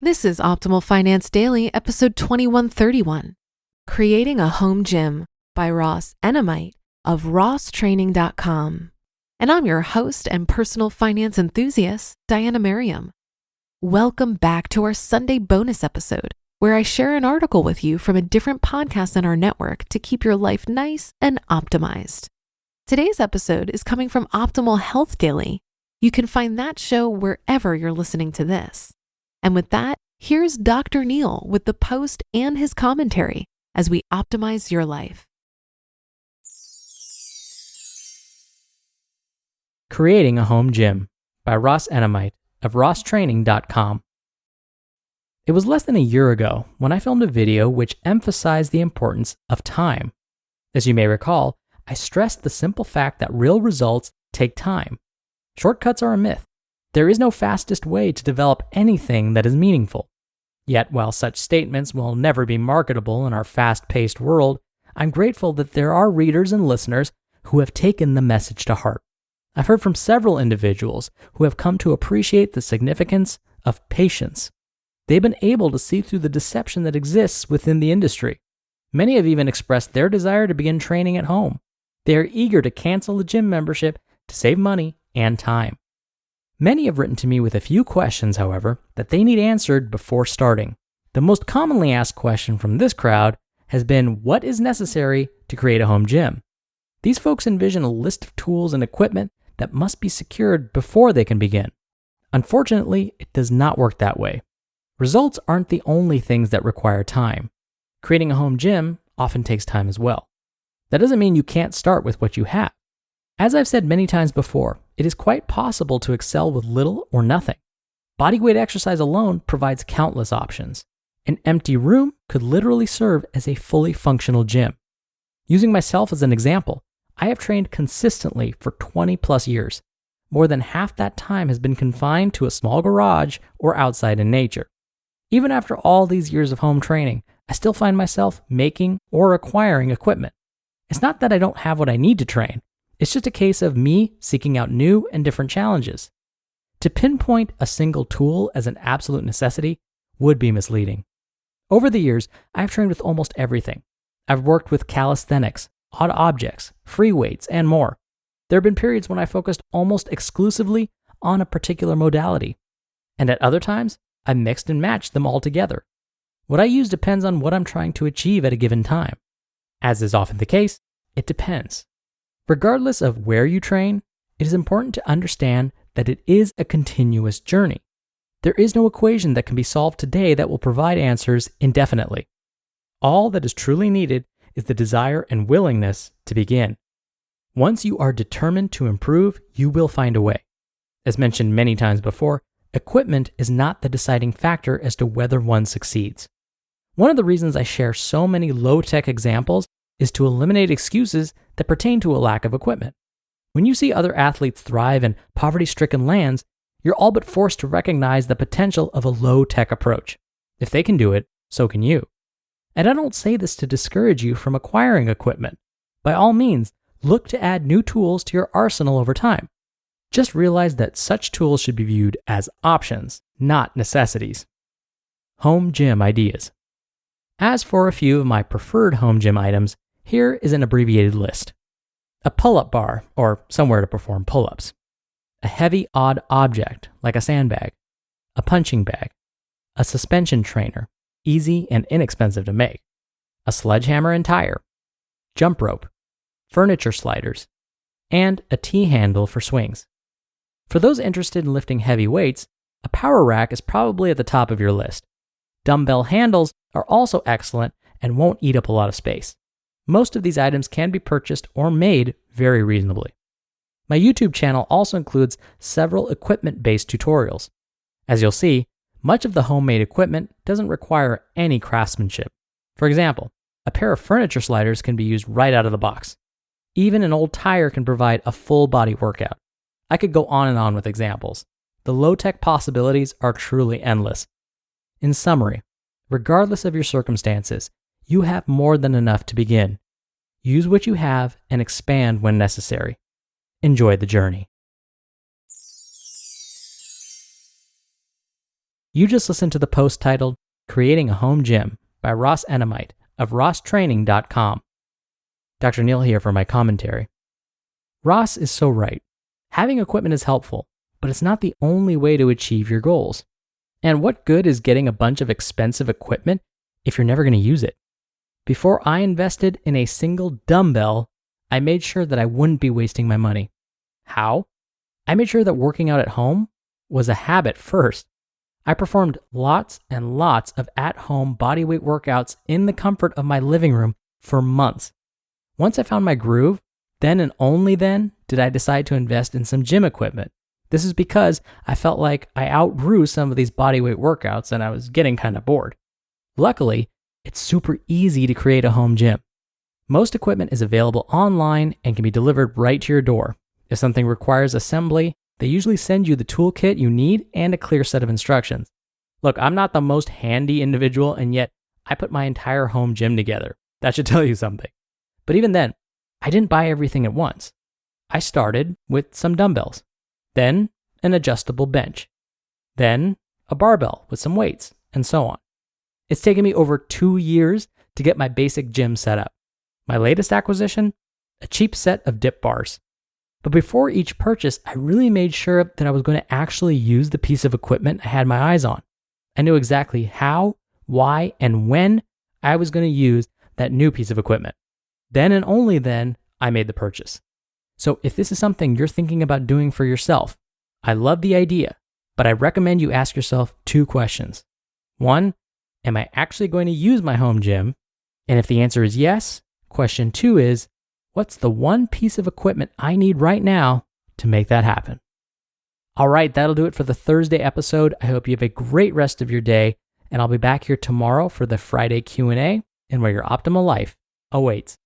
This is Optimal Finance Daily, episode 2131, Creating a Home Gym by Ross Enamait of RossTraining.com. And I'm your host and personal finance enthusiast, Diana Merriam. Welcome back to our Sunday bonus episode, where I share an article with you from a different podcast in our network to keep your life nice and optimized. Today's episode is coming from Optimal Health Daily. You can find that show wherever you're listening to this. And with that, here's Dr. Neil with the post and his commentary as we optimize your life. Creating a Home Gym by Ross Enamait of RossTraining.com. It was less than a year ago when I filmed a video which emphasized the importance of time. As you may recall, I stressed the simple fact that real results take time. Shortcuts are a myth. There is no fastest way to develop anything that is meaningful. Yet, while such statements will never be marketable in our fast-paced world, I'm grateful that there are readers and listeners who have taken the message to heart. I've heard from several individuals who have come to appreciate the significance of patience. They've been able to see through the deception that exists within the industry. Many have even expressed their desire to begin training at home. They are eager to cancel the gym membership to save money and time. Many have written to me with a few questions, however, that they need answered before starting. The most commonly asked question from this crowd has been, what is necessary to create a home gym? These folks envision a list of tools and equipment that must be secured before they can begin. Unfortunately, it does not work that way. Results aren't the only things that require time. Creating a home gym often takes time as well. That doesn't mean you can't start with what you have. As I've said many times before, it is quite possible to excel with little or nothing. Bodyweight exercise alone provides countless options. An empty room could literally serve as a fully functional gym. Using myself as an example, I have trained consistently for 20 plus years. More than half that time has been confined to a small garage or outside in nature. Even after all these years of home training, I still find myself making or acquiring equipment. It's not that I don't have what I need to train. It's just a case of me seeking out new and different challenges. To pinpoint a single tool as an absolute necessity would be misleading. Over the years, I've trained with almost everything. I've worked with calisthenics, odd objects, free weights, and more. There have been periods when I focused almost exclusively on a particular modality. And at other times, I mixed and matched them all together. What I use depends on what I'm trying to achieve at a given time. As is often the case, it depends. Regardless of where you train, it is important to understand that it is a continuous journey. There is no equation that can be solved today that will provide answers indefinitely. All that is truly needed is the desire and willingness to begin. Once you are determined to improve, you will find a way. As mentioned many times before, equipment is not the deciding factor as to whether one succeeds. One of the reasons I share so many low-tech examples is to eliminate excuses that pertain to a lack of equipment. When you see other athletes thrive in poverty-stricken lands, you're all but forced to recognize the potential of a low-tech approach. If they can do it, so can you. And I don't say this to discourage you from acquiring equipment. By all means, look to add new tools to your arsenal over time. Just realize that such tools should be viewed as options, not necessities. Home gym ideas. As for a few of my preferred home gym items, here is an abbreviated list. A pull-up bar, or somewhere to perform pull-ups. A heavy odd object, like a sandbag. A punching bag. A suspension trainer, easy and inexpensive to make. A sledgehammer and tire. Jump rope. Furniture sliders. And a T-handle for swings. For those interested in lifting heavy weights, a power rack is probably at the top of your list. Dumbbell handles are also excellent and won't eat up a lot of space. Most of these items can be purchased or made very reasonably. My YouTube channel also includes several equipment-based tutorials. As you'll see, much of the homemade equipment doesn't require any craftsmanship. For example, a pair of furniture sliders can be used right out of the box. Even an old tire can provide a full body workout. I could go on and on with examples. The low-tech possibilities are truly endless. In summary, regardless of your circumstances, you have more than enough to begin. Use what you have and expand when necessary. Enjoy the journey. You just listened to the post titled Creating a Home Gym by Ross Enamait of RossTraining.com. Dr. Neil here for my commentary. Ross is so right. Having equipment is helpful, but it's not the only way to achieve your goals. And what good is getting a bunch of expensive equipment if you're never going to use it? Before I invested in a single dumbbell, I made sure that I wouldn't be wasting my money. How? I made sure that working out at home was a habit first. I performed lots and lots of at-home bodyweight workouts in the comfort of my living room for months. Once I found my groove, then and only then did I decide to invest in some gym equipment. This is because I felt like I outgrew some of these bodyweight workouts and I was getting kind of bored. Luckily, it's super easy to create a home gym. Most equipment is available online and can be delivered right to your door. If something requires assembly, they usually send you the toolkit you need and a clear set of instructions. Look, I'm not the most handy individual, and yet I put my entire home gym together. That should tell you something. But even then, I didn't buy everything at once. I started with some dumbbells, then an adjustable bench, then a barbell with some weights, and so on. It's taken me over 2 years to get my basic gym set up. My latest acquisition? A cheap set of dip bars. But before each purchase, I really made sure that I was going to actually use the piece of equipment I had my eyes on. I knew exactly how, why, and when I was going to use that new piece of equipment. Then and only then, I made the purchase. So if this is something you're thinking about doing for yourself, I love the idea, but I recommend you ask yourself 2 questions. 1, am I actually going to use my home gym? And if the answer is yes, question 2 is, what's the one piece of equipment I need right now to make that happen? All right, that'll do it for the Thursday episode. I hope you have a great rest of your day, and I'll be back here tomorrow for the Friday Q&A and where your optimal life awaits.